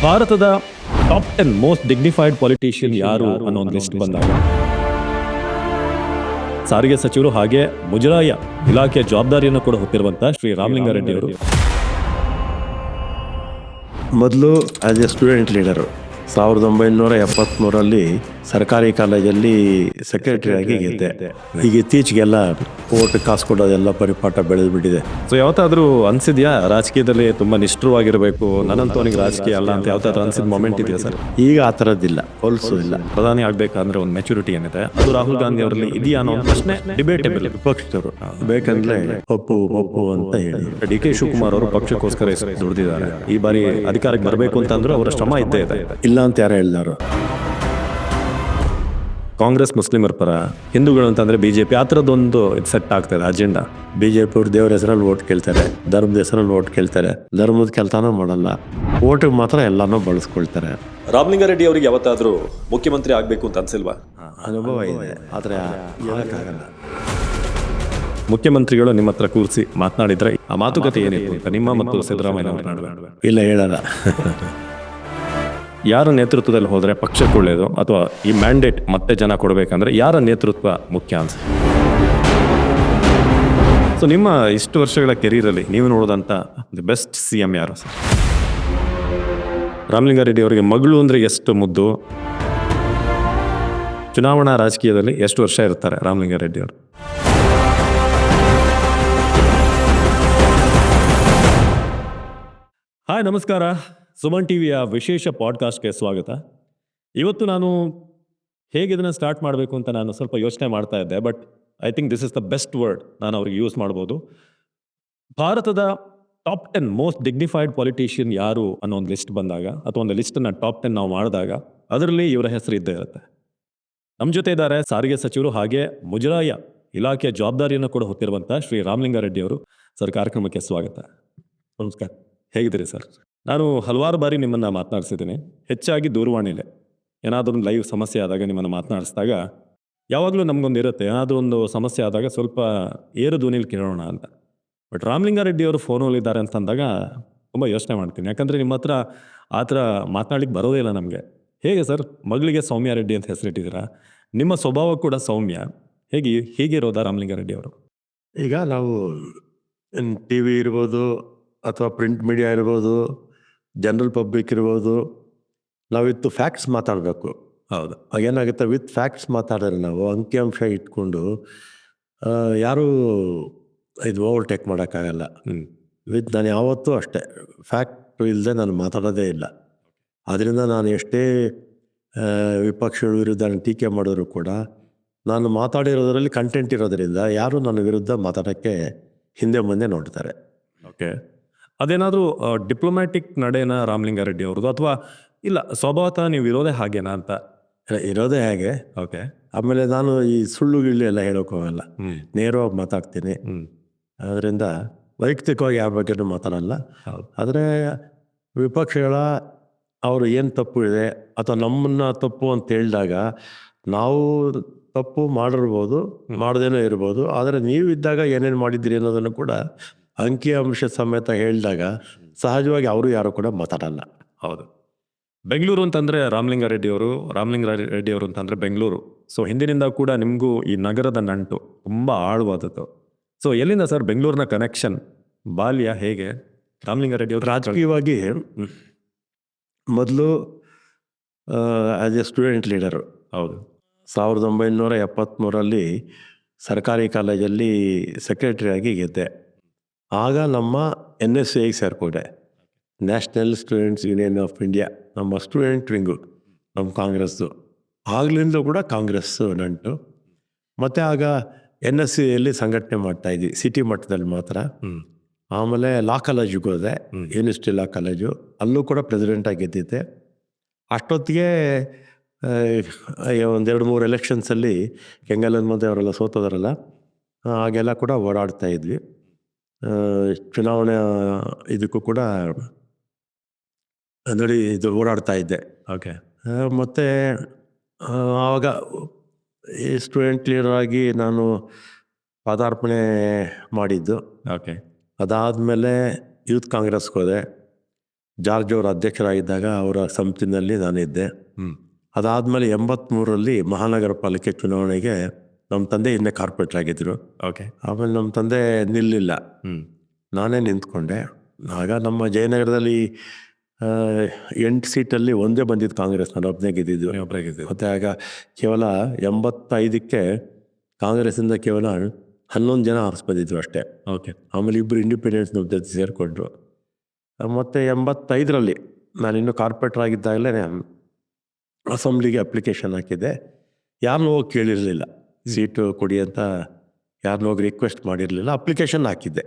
ಭಾರತದ top 10 most dignified politician ಯಾರು ಅನ್ನೋ ಒಂದು ಲಿಸ್ಟ್ ಬಂದಾಗ ಸಾರಿಗೆ ಸಚಿವರು ಹಾಗೆ ಮುಜರಾಯಿ ಇಲಾಖೆಯ ಜವಾಬ್ದಾರಿಯನ್ನು ಕೂಡ ಹೊತ್ತಿರುವಂತಹ ಶ್ರೀ ರಾಮಲಿಂಗಾರೆಡ್ಡಿ ಅವರು ಮೊದಲು ಆಸ್ ಎ ಸ್ಟೂಡೆಂಟ್ ಲೀಡರು 1973 ಸರ್ಕಾರಿ ಕಾಲೇಜಲ್ಲಿ ಸೆಕ್ರೆಟರಿ ಆಗಿ ಗೆದ್ದೆ. ಈಗ ಇತ್ತೀಚೆಗೆಲ್ಲ ಓಟ್ ಕಾಸು ಕೊಡೋದೆಲ್ಲ ಪರಿಪಾಠ ಬೆಳೆದ್ಬಿಟ್ಟಿದೆ. ಸೊ ಯಾವತ್ತಾದ್ರೂ ಅನ್ಸಿದ್ಯಾ ರಾಜಕೀಯದಲ್ಲಿ ತುಂಬಾ ನಿಷ್ಠುರವಾಗಿರಬೇಕು, ನನ್ನಂತೂ ಅವನಿಗೆ ರಾಜಕೀಯ ಅಲ್ಲ ಅಂತ ಯಾವತ್ತಾದ್ರೂ ಅನ್ಸಿದ ಮೊಮೆಂಟ್ ಇದೆಯಾ ಸರ್? ಈಗ ಆ ಥರದ್ದಿಲ್ಲ, ಹೊಲಸು ಇಲ್ಲ. ಪ್ರಧಾನಿ ಆಗ್ಬೇಕಂದ್ರೆ ಒಂದು ಮೆಚುರಿಟಿ ಏನಿದೆ ಅದು ರಾಹುಲ್ ಗಾಂಧಿ ಅವರಲ್ಲಿ ಇದೆಯಾ ಅನ್ನೋ ಪ್ರಶ್ನೆ ಡಿಬೇಟೇಬಲ್. ವಿಪಕ್ಷದವರು ಬೇಕಂದ್ರೆ ಒಪ್ಪು ಅಂತ ಹೇಳಿ ಡಿ ಕೆ ಶಿವಕುಮಾರ್ ಅವರು ಪಕ್ಷಕ್ಕೋಸ್ಕರ ಎಷ್ಟು ದುಡಿದಿದ್ದಾರೆ. ಈ ಬಾರಿ ಅಧಿಕಾರಕ್ಕೆ ಬರಬೇಕು ಅಂತಂದ್ರೂ ಅವರ ಶ್ರಮ ಇದ್ದೇ ಇದೆ. ಇಲ್ಲ ಅಂತ ಯಾರು ಹೇಳಿದಾರು? ಕಾಂಗ್ರೆಸ್ ಮುಸ್ಲಿಮರ ಪರ, ಹಿಂದೂಗಳು ಅಂತಂದ್ರೆ ಬಿಜೆಪಿ, ಆ ಥರದ್ದೊಂದು ಸೆಟ್ ಆಗ್ತದೆ ಅಜೆಂಡಾ. ಬಿಜೆಪಿ ಅವ್ರು ದೇವರ ಹೆಸರಲ್ಲಿ ಓಟ್ ಕೇಳ್ತಾರೆ, ಧರ್ಮದ ಹೆಸರಲ್ಲಿ ಓಟ್ ಕೇಳ್ತಾರೆ, ಧರ್ಮದ ಕೆಲಸನೂ ಮಾಡಲ್ಲ, ಓಟಿಗೆ ಮಾತ್ರ ಎಲ್ಲಾನು ಬಳಸ್ಕೊಳ್ತಾರೆ. ರಾಮಲಿಂಗಾರೆಡ್ಡಿ ಅವರಿಗೆ ಯಾವತ್ತಾದ್ರೂ ಮುಖ್ಯಮಂತ್ರಿ ಆಗ್ಬೇಕು ಅಂತ ಅನ್ಸಿಲ್ವಾ? ಅನುಭವ ಇದೆ, ಆದ್ರೆ ಹೇಳಕ್ಕಾಗಲ್ಲ. ಮುಖ್ಯಮಂತ್ರಿಗಳು ನಿಮ್ಮ ಹತ್ರ ಕೂರಿಸಿ ಮಾತನಾಡಿದ್ರೆ ಆ ಮಾತುಕತೆ ಏನಿತ್ತು ಅಂತ ನಿಮ್ಮ ಮತ್ತು ಸಿದ್ದರಾಮಯ್ಯ ಅವರ ನಡುವೆ? ಇಲ್ಲ, ಹೇಳಲ್ಲ. ಯಾರ ನೇತೃತ್ವದಲ್ಲಿ ಹೋದರೆ ಪಕ್ಷಕ್ಕೆ ಒಳ್ಳೆಯದು, ಅಥವಾ ಈ ಮ್ಯಾಂಡೇಟ್ ಮತ್ತೆ ಜನ ಕೊಡಬೇಕಂದ್ರೆ ಯಾರ ನೇತೃತ್ವ ಮುಖ್ಯ ಅನ್ಸ? ಸೊ ನಿಮ್ಮ ಇಷ್ಟು ವರ್ಷಗಳ ಕೆರಿಯರಲ್ಲಿ ನೀವು ನೋಡೋದಂತ ದಿ ಬೆಸ್ಟ್ CM ಯಾರು ಸರ್? ರಾಮಲಿಂಗಾರೆಡ್ಡಿ ಅವರಿಗೆ ಮಗಳು ಅಂದರೆ ಎಷ್ಟು ಮುದ್ದು. ಚುನಾವಣಾ ರಾಜಕೀಯದಲ್ಲಿ ಎಷ್ಟು ವರ್ಷ ಇರ್ತಾರೆ ರಾಮಲಿಂಗಾರೆಡ್ಡಿ ಅವರು? ಹಾಯ್, ನಮಸ್ಕಾರ. ಸುಮನ್ ಟಿವಿಯ ವಿಶೇಷ ಪಾಡ್ಕಾಸ್ಟ್ಗೆ ಸ್ವಾಗತ. ಇವತ್ತು ನಾನು ಹೇಗೆ ಇದನ್ನು ಸ್ಟಾರ್ಟ್ ಮಾಡಬೇಕು ಅಂತ ನಾನು ಸ್ವಲ್ಪ ಯೋಚನೆ ಮಾಡ್ತಾ ಇದ್ದೆ, but I think this is the best word ನಾನು ಅವ್ರಿಗೆ ಯೂಸ್ ಮಾಡ್ಬೋದು. ಭಾರತದ ಟಾಪ್ 10 ಮೋಸ್ಟ್ ಡಿಗ್ನಿಫೈಡ್ ಪೊಲಿಟಿಷಿಯನ್ ಯಾರು ಅನ್ನೋ ಒಂದು ಲಿಸ್ಟ್ ಬಂದಾಗ, ಅಥವಾ ಒಂದು ಲಿಸ್ಟನ್ನು ಟಾಪ್ 10 ನಾವು ಮಾಡಿದಾಗ ಅದರಲ್ಲಿ ಇವರ ಹೆಸರು ಇದ್ದೇ ಇರುತ್ತೆ. ನಮ್ಮ ಜೊತೆ ಇದ್ದಾರೆ ಸಾರಿಗೆ ಸಚಿವರು ಹಾಗೆ ಮುಜರಾಯಿ ಇಲಾಖೆಯ ಜವಾಬ್ದಾರಿಯನ್ನು ಕೂಡ ಹೊತ್ತಿರುವಂತಹ ಶ್ರೀ ರಾಮಲಿಂಗಾರೆಡ್ಡಿ ಅವರು. ಸರ್, ಕಾರ್ಯಕ್ರಮಕ್ಕೆ ಸ್ವಾಗತ. ನಮಸ್ಕಾರ. ಹೇಗಿದ್ದೀರಿ ಸರ್? ನಾನು ಹಲವಾರು ಬಾರಿ ನಿಮ್ಮನ್ನು ಮಾತನಾಡಿಸಿದ್ದೀನಿ, ಹೆಚ್ಚಾಗಿ ದೂರವಾಣಿಲೆ. ಏನಾದರೂ ಒಂದು ಲೈವ್ ಸಮಸ್ಯೆ ಆದಾಗ ನಿಮ್ಮನ್ನು ಮಾತನಾಡಿಸಿದಾಗ ಯಾವಾಗಲೂ ನಮಗೊಂದು ಇರುತ್ತೆ, ಏನಾದರೂ ಒಂದು ಸಮಸ್ಯೆ ಆದಾಗ ಸ್ವಲ್ಪ ಏರು ಧ್ವನಿಲಿ ಕೇಳೋಣ ಅಂತ. ಬಟ್ ರಾಮಲಿಂಗಾರೆಡ್ಡಿ ಅವರು ಫೋನಲ್ಲಿದ್ದಾರೆ ಅಂತಂದಾಗ ತುಂಬ ಯೋಚನೆ ಮಾಡ್ತೀನಿ, ಯಾಕಂದರೆ ನಿಮ್ಮ ಹತ್ರ ಆ ಥರ ಮಾತನಾಡ್ಲಿಕ್ಕೆ ಬರೋದೇ ಇಲ್ಲ ನಮಗೆ. ಹೇಗೆ ಸರ್, ಮಗಳಿಗೆ ಸೌಮ್ಯ ರೆಡ್ಡಿ ಅಂತ ಹೆಸರಿಟ್ಟಿದ್ದೀರಾ, ನಿಮ್ಮ ಸ್ವಭಾವ ಕೂಡ ಸೌಮ್ಯ, ಹೇಗಿರೋದಾ ರಾಮಲಿಂಗಾರೆಡ್ಡಿ ಅವರು? ಈಗ ನಾವು TV ಇರ್ಬೋದು, ಅಥವಾ ಪ್ರಿಂಟ್ ಮೀಡಿಯಾ ಇರ್ಬೋದು, ಜನರಲ್ ಪಬ್ಲಿಕ್ ಇರ್ಬೋದು, ನಾವು ವಿತ್ ಫ್ಯಾಕ್ಟ್ಸ್ ಮಾತಾಡಬೇಕು. ಹೌದು. ಏನಾಗುತ್ತೆ, ವಿತ್ ಫ್ಯಾಕ್ಟ್ಸ್ ಮಾತಾಡಿದ್ರೆ ನಾವು ಅಂಕಿಅಂಶ ಇಟ್ಕೊಂಡು ಯಾರೂ ಇದು ಓವರ್ಟೇಕ್ ಮಾಡೋಕ್ಕಾಗಲ್ಲ. ನಾನು ಯಾವತ್ತೂ ಅಷ್ಟೇ ಫ್ಯಾಕ್ಟ್ ಇಲ್ಲದೆ ನಾನು ಮಾತಾಡೋದೇ ಇಲ್ಲ. ಆದ್ದರಿಂದ ನಾನು ಎಷ್ಟೇ ವಿಪಕ್ಷಗಳ ವಿರುದ್ಧ ಟೀಕೆ ಮಾಡಿದ್ರು ಕೂಡ ನಾನು ಮಾತಾಡಿರೋದ್ರಲ್ಲಿ ಕಂಟೆಂಟ್ ಇರೋದರಿಂದ ಯಾರು ನನ್ನ ವಿರುದ್ಧ ಮಾತಾಡೋಕ್ಕೆ ಹಿಂದೆ ಮುಂದೆ ನೋಡ್ತಾರೆ. ಓಕೆ, ಅದೇನಾದರೂ ಡಿಪ್ಲೊಮ್ಯಾಟಿಕ್ ನಡೆನ ರಾಮಲಿಂಗಾರೆಡ್ಡಿ ಅವ್ರದ್ದು, ಅಥವಾ ಇಲ್ಲ ಸ್ವಭಾವತಃ ನೀವು ಇರೋದೇ ಹಾಗೇನಾ ಅಂತ? ಇರೋದೇ ಹಾಗೆ. ಓಕೆ. ಆಮೇಲೆ ನಾನು ಈ ಸುಳ್ಳು ಗಿಳ್ಳು ಎಲ್ಲ ಹೇಳೋಕ್ಕೋಗಲ್ಲ, ನೇರವಾಗಿ ಮಾತಾಡ್ತೀನಿ. ಅದರಿಂದ ವೈಯಕ್ತಿಕವಾಗಿ ಯಾವ ಬಗ್ಗೆನೂ ಮಾತಾಡಲ್ಲ. ಆದರೆ ವಿಪಕ್ಷಗಳ ಅವರು ಏನು ತಪ್ಪು ಇದೆ ಅಥವಾ ನಮ್ಮನ್ನು ತಪ್ಪು ಅಂತ ಹೇಳಿದಾಗ ನಾವು ತಪ್ಪು ಮಾಡಿರ್ಬೋದು, ಮಾಡದೇನೋ ಇರ್ಬೋದು, ಆದರೆ ನೀವು ಇದ್ದಾಗ ಏನೇನು ಮಾಡಿದ್ದೀರಿ ಅನ್ನೋದನ್ನು ಕೂಡ ಅಂಕಿಅಂಶ ಸಮೇತ ಹೇಳಿದಾಗ ಸಹಜವಾಗಿ ಅವರು ಯಾರು ಕೂಡ ಮಾತಾಡಲ್ಲ. ಹೌದು. ಬೆಂಗಳೂರು ಅಂತಂದರೆ ರಾಮಲಿಂಗಾರೆಡ್ಡಿ ಅವರು ಅಂತಂದರೆ ಬೆಂಗಳೂರು. ಸೊ ಹಿಂದಿನಿಂದ ಕೂಡ ನಿಮಗೂ ಈ ನಗರದ ನಂಟು ತುಂಬ ಆಳವಾದದ್ದು. ಸೊ ಎಲ್ಲಿಂದ ಸರ್ ಬೆಂಗಳೂರಿನ ಕನೆಕ್ಷನ್, ಬಾಲ್ಯ ಹೇಗೆ ರಾಮಲಿಂಗಾರೆಡ್ಡಿ ಅವರು? ರಾಜಕೀಯವಾಗಿ ಮೊದಲು ಆಸ್ ಎ ಸ್ಟೂಡೆಂಟ್ ಲೀಡರು. ಹೌದು. 1973 ಸರ್ಕಾರಿ ಕಾಲೇಜಲ್ಲಿ ಸೆಕ್ರೆಟರಿ ಆಗಿ ಗೆದ್ದೆ. ಆಗ ನಮ್ಮ NSA ಸೇರಿಕೊಂಡೆ, national students union of India, ನಮ್ಮ ಸ್ಟೂಡೆಂಟ್ ವಿಂಗು, ನಮ್ಮ ಕಾಂಗ್ರೆಸ್ಸು. ಆಗ್ಲಿಂದ ಕೂಡ ಕಾಂಗ್ರೆಸ್ಸು ನಂಟು. ಮತ್ತು ಆಗ NSCಯಲ್ಲಿ ಸಂಘಟನೆ ಮಾಡ್ತಾಯಿದ್ವಿ, ಸಿಟಿ ಮಟ್ಟದಲ್ಲಿ ಮಾತ್ರ. ಆಮೇಲೆ ಲಾ ಕಾಲೇಜಿಗೆ ಹೋದೆ, ಯೂನಿವರ್ಸಿಟಿ ಲಾ ಕಾಲೇಜು, ಅಲ್ಲೂ ಕೂಡ ಪ್ರೆಸಿಡೆಂಟಾಗಿ ಗೆದ್ದಿದ್ದೆ. ಅಷ್ಟೊತ್ತಿಗೆ 1-2-3 ಎಲೆಕ್ಷನ್ಸಲ್ಲಿ ಕೆಂಗಲನ್ ಮಧ್ಯೆ ಅವರೆಲ್ಲ ಸೋತೋದ್ರಲ್ಲ, ಹಾಗೆಲ್ಲ ಕೂಡ ಓಡಾಡ್ತಾ ಇದ್ವಿ. ಚುನಾವಣೆ ಇದಕ್ಕೂ ಕೂಡ ಓಡಾಡ್ತಾ ಇದ್ದೆ. ಓಕೆ. ಮತ್ತು ಆವಾಗ ಈ ಸ್ಟೂಡೆಂಟ್ ಲೀಡರ್ ಆಗಿ ನಾನು ಪಾದಾರ್ಪಣೆ ಮಾಡಿದ್ದು. ಓಕೆ. ಅದಾದಮೇಲೆ ಯೂತ್ ಕಾಂಗ್ರೆಸ್ಗೆ ಹೋದೆ. ಜಾರ್ಜ್ ಅವರು ಅಧ್ಯಕ್ಷರಾಗಿದ್ದಾಗ ಅವರ ಸಂಸ್ಥೆಯಲ್ಲಿ ನಾನಿದ್ದೆ. ಹ್ಮ್. ಅದಾದಮೇಲೆ 83ರಲ್ಲಿ ಮಹಾನಗರ ಪಾಲಿಕೆ ಚುನಾವಣೆಗೆ ನಮ್ಮ ತಂದೆ ಇನ್ನೇ ಕಾರ್ಪೊರೇಟರ್ ಆಗಿದ್ದರು. ಓಕೆ. ಆಮೇಲೆ ನಮ್ಮ ತಂದೆ ನಿಲ್ಲಿಲ್ಲ, ನಾನೇ ನಿಂತ್ಕೊಂಡೆ. ಆಗ ನಮ್ಮ ಜಯನಗರದಲ್ಲಿ 8 ಸೀಟಲ್ಲಿ ಒಂದೇ ಬಂದಿದ್ದು ಕಾಂಗ್ರೆಸ್, ನಾನು ಒಬ್ಬನೇ ಗೆದ್ದಿದ್ದು. ಮತ್ತು ಆಗ ಕೇವಲ 85ಕ್ಕೆ ಕಾಂಗ್ರೆಸ್ಸಿಂದ ಕೇವಲ 11 ಜನ ಬಂದಿದ್ರು ಅಷ್ಟೇ. ಓಕೆ. ಆಮೇಲೆ ಇಬ್ಬರು ಇಂಡಿಪೆಂಡೆನ್ಸ್ ನಮ್ಮ ಜೊತೆ ಸೇರಿಕೊಂಡ್ರು. ಮತ್ತು 85ರಲ್ಲಿ ನಾನಿನ್ನೂ ಕಾರ್ಪೊರೇಟರ್ ಆಗಿದ್ದಾಗಲೇ ಅಸೆಂಬ್ಲಿಗೆ ಅಪ್ಲಿಕೇಶನ್ ಹಾಕಿದ್ದೆ. ಯಾರನ್ನೂ ಹೋಗಿ ಕೇಳಿರಲಿಲ್ಲ, ಸೀಟು ಕೊಡಿ ಅಂತ ಯಾರನ್ನೂ ಹೋಗಿ ರಿಕ್ವೆಸ್ಟ್ ಮಾಡಿರಲಿಲ್ಲ, ಅಪ್ಲಿಕೇಶನ್ ಹಾಕಿದ್ದೆ.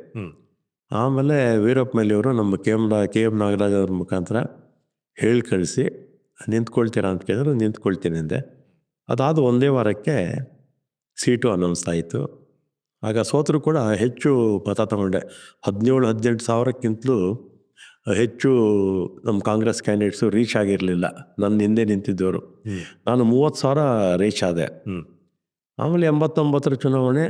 ಆಮೇಲೆ ವೀರಪ್ಪ ಮೊಯ್ಲಿಯವರು ನಮ್ಮ ಕೆ ಎಮ್ ನಾಗರಾಜ್ ಅವ್ರ ಮುಖಾಂತರ ಹೇಳಿ ಕಳಿಸಿ ನಿಂತ್ಕೊಳ್ತೀರಾ ಅಂತ ಕೇಳಿದ್ರು. ನಿಂತ್ಕೊಳ್ತೀನಿ ಅಂದೆ. ಅದಾದ ಒಂದೇ ವಾರಕ್ಕೆ ಸೀಟು ಅನೌನ್ಸ್ ಆಯಿತು. ಆಗ ಸೋತರು ಕೂಡ ಹೆಚ್ಚು ಮತ ತಗೊಂಡೆ. 17-18 ಸಾವಿರಕ್ಕಿಂತಲೂ ಹೆಚ್ಚು ನಮ್ಮ ಕಾಂಗ್ರೆಸ್ ಕ್ಯಾಂಡಿಡೇಟ್ಸು ರೀಚ್ ಆಗಿರಲಿಲ್ಲ, ನನ್ನ ಹಿಂದೆ ನಿಂತಿದ್ದವರು. ನಾನು 30,000 ರೀಚ್ ಆದೆ. ಆಮೇಲೆ 89ರ ಚುನಾವಣೆ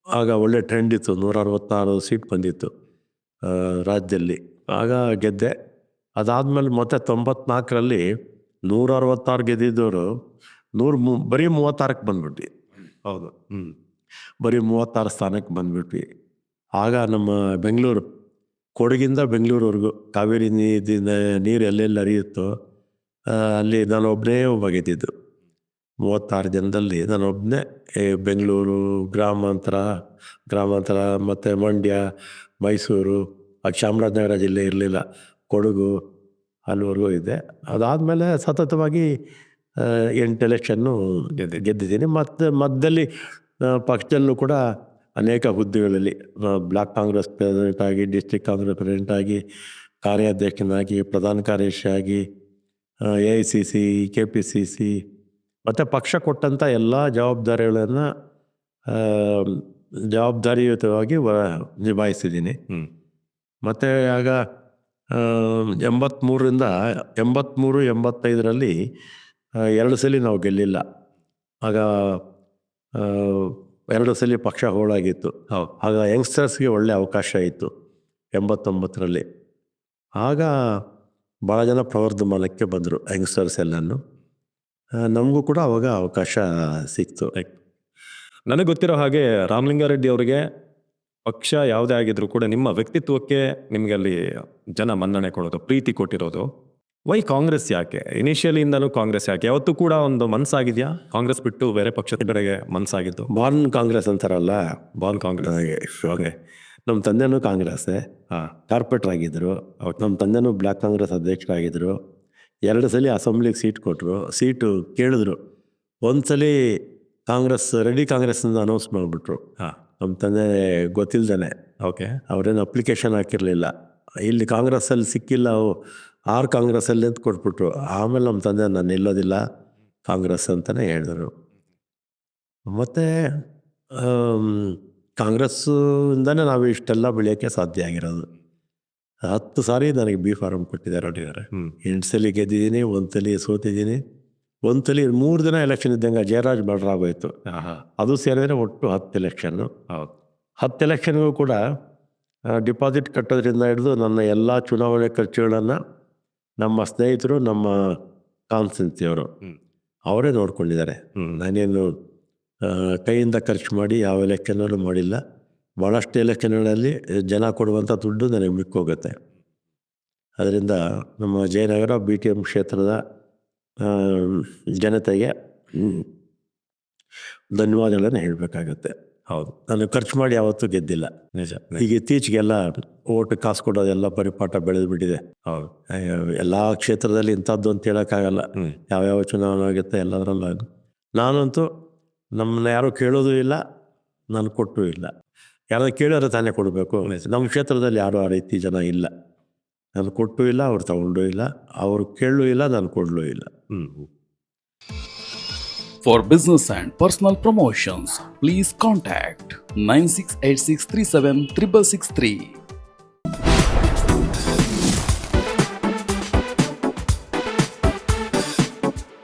ಆಗ ಒಳ್ಳೆ ಟ್ರೆಂಡ್ ಇತ್ತು, 166 ಸೀಟ್ ಬಂದಿತ್ತು ರಾಜ್ಯದಲ್ಲಿ. ಆಗ ಗೆದ್ದೆ. ಅದಾದಮೇಲೆ ಮತ್ತೆ 94ರಲ್ಲಿ 166 ಗೆದ್ದಿದ್ದವರು ಬರೀ 36ಕ್ಕೆ ಬಂದ್ಬಿಟ್ವಿ. ಹೌದು. ಬರೀ 36 ಸ್ಥಾನಕ್ಕೆ ಬಂದ್ಬಿಟ್ವಿ. ಆಗ ನಮ್ಮ ಬೆಂಗಳೂರು, ಕೊಡಗಿಂದ ಬೆಂಗಳೂರವರೆಗೂ ಕಾವೇರಿ ನೀರು ಎಲ್ಲೆಲ್ಲಿ ಹರಿಯುತ್ತೋ ಅಲ್ಲಿ ನಾನು ಒಬ್ಬನೇ ಗೆದ್ದಿದ್ದು. 36 ಜನದಲ್ಲಿ ನಾನು ಒಬ್ಬನೇ ಬೆಂಗಳೂರು ಗ್ರಾಮಾಂತರ ಮತ್ತು ಮಂಡ್ಯ, ಮೈಸೂರು, ಚಾಮರಾಜನಗರ ಜಿಲ್ಲೆ ಇರಲಿಲ್ಲ, ಕೊಡಗು ಅಲ್ಲಿವರೆಗೂ ಇದ್ದೆ. ಅದಾದಮೇಲೆ ಸತತವಾಗಿ 8 ಎಲೆಕ್ಷನ್ನು ಗೆದ್ದಿದ್ದೀನಿ. ಮತ್ತು ಮಧ್ಯದಲ್ಲಿ ಪಕ್ಷದಲ್ಲೂ ಕೂಡ ಅನೇಕ ಹುದ್ದೆಗಳಲ್ಲಿ ಬ್ಲಾಕ್ ಕಾಂಗ್ರೆಸ್ ಪ್ರೆಸಿಡೆಂಟ್ ಆಗಿ, ಡಿಸ್ಟ್ರಿಕ್ಟ್ ಕಾಂಗ್ರೆಸ್ ಪ್ರೆಸಿಡೆಂಟ್ ಆಗಿ, ಕಾರ್ಯಾಧ್ಯಕ್ಷನಾಗಿ, ಪ್ರಧಾನ ಕಾರ್ಯದರ್ಶಿಯಾಗಿ, AICC, KPCC ಮತ್ತು ಪಕ್ಷ ಕೊಟ್ಟಂಥ ಎಲ್ಲ ಜವಾಬ್ದಾರಿಗಳನ್ನು ಜವಾಬ್ದಾರಿಯುತವಾಗಿ ನಿಭಾಯಿಸಿದ್ದೀನಿ. ಮತ್ತು ಆಗ 83ರಿಂದ 85ರಲ್ಲಿ 2 ಸಲ ನಾವು ಗೆಲ್ಲಿಲ್ಲ. ಆಗ 2 ಸಲ ಪಕ್ಷ ಹೋಳಾಗಿತ್ತು. ಆಗ ಯಂಗ್ಸ್ಟರ್ಸ್ಗೆ ಒಳ್ಳೆ ಅವಕಾಶ ಇತ್ತು 89ರಲ್ಲಿ. ಆಗ ಭಾಳ ಜನ ಪ್ರವರ್ಧಮಾನಕ್ಕೆ ಬಂದರು ಯಂಗ್ಸ್ಟರ್ಸ್ ಎಲ್ಲನೂ. ನಮಗೂ ಕೂಡ ಅವಾಗ ಅವಕಾಶ ಸಿಕ್ತು. ನನಗೆ ಗೊತ್ತಿರೋ ಹಾಗೆ ರಾಮಲಿಂಗಾರೆಡ್ಡಿ ಅವರಿಗೆ ಪಕ್ಷ ಯಾವುದೇ ಆಗಿದ್ರು ಕೂಡ ನಿಮ್ಮ ವ್ಯಕ್ತಿತ್ವಕ್ಕೆ ನಿಮಗೆ ಅಲ್ಲಿ ಜನ ಮನ್ನಣೆ ಕೊಡೋದು, ಪ್ರೀತಿ ಕೊಟ್ಟಿರೋದು. ವೈ ಕಾಂಗ್ರೆಸ್ ಯಾಕೆ? ಇನಿಷಿಯಲಿಂದನೂ ಕಾಂಗ್ರೆಸ್ ಯಾಕೆ? ಯಾವತ್ತೂ ಕೂಡ ಒಂದು ಮನಸ್ಸಾಗಿದೆಯಾ ಕಾಂಗ್ರೆಸ್ ಬಿಟ್ಟು ಬೇರೆ ಪಕ್ಷದ ಕಡೆಗೆ ಮನಸ್ಸಾಗಿದ್ದು? ಬಾರ್ನ್ ಕಾಂಗ್ರೆಸ್ ಅಂತಾರಲ್ಲ, ಬಾರ್ನ್ ಕಾಂಗ್ರೆಸ್. ಹಾಗೆ ನಮ್ಮ ತಂದೆನೂ ಕಾಂಗ್ರೆಸ್ಸೇ, ಕಾರ್ಪೊರೇಟರ್ ಆಗಿದ್ದರು. ನಮ್ಮ ತಂದೆನೂ ಬ್ಲ್ಯಾಕ್ ಕಾಂಗ್ರೆಸ್ ಅಧ್ಯಕ್ಷರಾಗಿದ್ದರು. 2 ಸಲ ಅಸೆಂಬ್ಲಿಗೆ ಸೀಟ್ ಕೊಟ್ಟರು. ಸೀಟು ಕೇಳಿದ್ರು. 1 ಸಲ ರೆಡಿ ಕಾಂಗ್ರೆಸ್ನಿಂದ ಅನೌನ್ಸ್ ಮಾಡಿಬಿಟ್ರು. ನಮ್ಮ ತಂದೆ ಗೊತ್ತಿಲ್ದಾನೆ. ಓಕೆ. ಅವರೇನು ಅಪ್ಲಿಕೇಶನ್ ಹಾಕಿರಲಿಲ್ಲ. ಇಲ್ಲಿ ಕಾಂಗ್ರೆಸ್ಸಲ್ಲಿ ಸಿಕ್ಕಿಲ್ಲ, ಕಾಂಗ್ರೆಸ್ಸಲ್ಲಿ ಅಂತ ಕೊಟ್ಬಿಟ್ರು. ಆಮೇಲೆ ನಮ್ಮ ತಂದೆ ನಾನು ನಿಲ್ಲೋದಿಲ್ಲ ಕಾಂಗ್ರೆಸ್ ಅಂತಲೇ ಹೇಳಿದರು. ಮತ್ತು ಕಾಂಗ್ರೆಸ್ಸಿಂದನೇ ನಾವು ಇಷ್ಟೆಲ್ಲ ಬೆಳೆಯೋಕ್ಕೆ ಸಾಧ್ಯ ಆಗಿರೋದು. 10 ಸಾರಿ ನನಗೆ B ಫಾರಮ್ ಕೊಟ್ಟಿದ್ದಾರೆ. 8 ಸಲ ಗೆದ್ದಿದ್ದೀನಿ, 1 ಸಲ ಸೋತಿದ್ದೀನಿ. 1 ಸಲ 3 ದಿನ ಎಲೆಕ್ಷನ್ ಇದ್ದಂಗೆ ಜಯರಾಜ್ ಮರ್ಡರ್ ಆಗೋಯ್ತು. ಅದು ಸೇರಿದ್ರೆ ಒಟ್ಟು 10 ಎಲೆಕ್ಷನ್ನು. 10 ಎಲೆಕ್ಷನ್ಗೂ ಕೂಡ ಡಿಪಾಸಿಟ್ ಕಟ್ಟೋದ್ರಿಂದ ಹಿಡಿದು ನನ್ನ ಎಲ್ಲ ಚುನಾವಣೆ ಖರ್ಚುಗಳನ್ನು ನಮ್ಮ ಸ್ನೇಹಿತರು, ನಮ್ಮ ಕಾನ್ಸ್ಟಿಟ್ಯೂನ್ಸಿಯವರು ಅವರೇ ನೋಡ್ಕೊಂಡಿದ್ದಾರೆ. ನಾನೇನು ಕೈಯಿಂದ ಖರ್ಚು ಮಾಡಿ ಯಾವ ಎಲೆಕ್ಷನಲ್ಲೂ ಮಾಡಿಲ್ಲ. ಭಾಳಷ್ಟು ಎಲೆಕ್ಷನ್ಗಳಲ್ಲಿ ಜನ ಕೊಡುವಂಥ ದುಡ್ಡು ನನಗೆ ಮಿಕ್ಕೋಗುತ್ತೆ. ಅದರಿಂದ ನಮ್ಮ ಜಯನಗರ BTM ಕ್ಷೇತ್ರದ ಜನತೆಗೆ ಧನ್ಯವಾದಗಳನ್ನು ಹೇಳಬೇಕಾಗತ್ತೆ. ಹೌದು, ನಾನು ಖರ್ಚು ಮಾಡಿ ಯಾವತ್ತೂ ಗೆದ್ದಿಲ್ಲ. ನಿಜ. ಈಗ ಇತ್ತೀಚೆಗೆಲ್ಲ ಓಟ್ ಕಾಸು ಕೊಡೋದೆಲ್ಲ ಪರಿಪಾಠ ಬೆಳೆದುಬಿಟ್ಟಿದೆ. ಹೌದು, ಎಲ್ಲ ಕ್ಷೇತ್ರದಲ್ಲಿ ಇಂಥದ್ದು ಅಂತ ಹೇಳೋಕ್ಕಾಗಲ್ಲ. ಯಾವ್ಯಾವ ಚುನಾವಣೆ ಆಗುತ್ತೆ ಎಲ್ಲದರಲ್ಲೂ. ನಾನಂತೂ ನಮ್ಮನ್ನ ಯಾರೂ ಕೇಳೋದು ಇಲ್ಲ, ನಾನು ಕೊಟ್ಟೂ ಇಲ್ಲ. ಯಾರಾದ್ರು ಕೇಳಿದ್ರೆ ತಾನೇ ಕೊಡಬೇಕು. ನಮ್ಮ ಕ್ಷೇತ್ರದಲ್ಲಿ ಯಾರೂ ಆ ರೀತಿ ಜನ ಇಲ್ಲ. ನಾನು ಕೊಟ್ಟೂ ಇಲ್ಲ, ಅವ್ರು ತಗೊಂಡೂ ಇಲ್ಲ, ಅವರು ಕೇಳಲೂ ಇಲ್ಲ, ನಾನು ಕೊಡಲೂ ಇಲ್ಲ. For business and personal promotions, please contact 9686376663.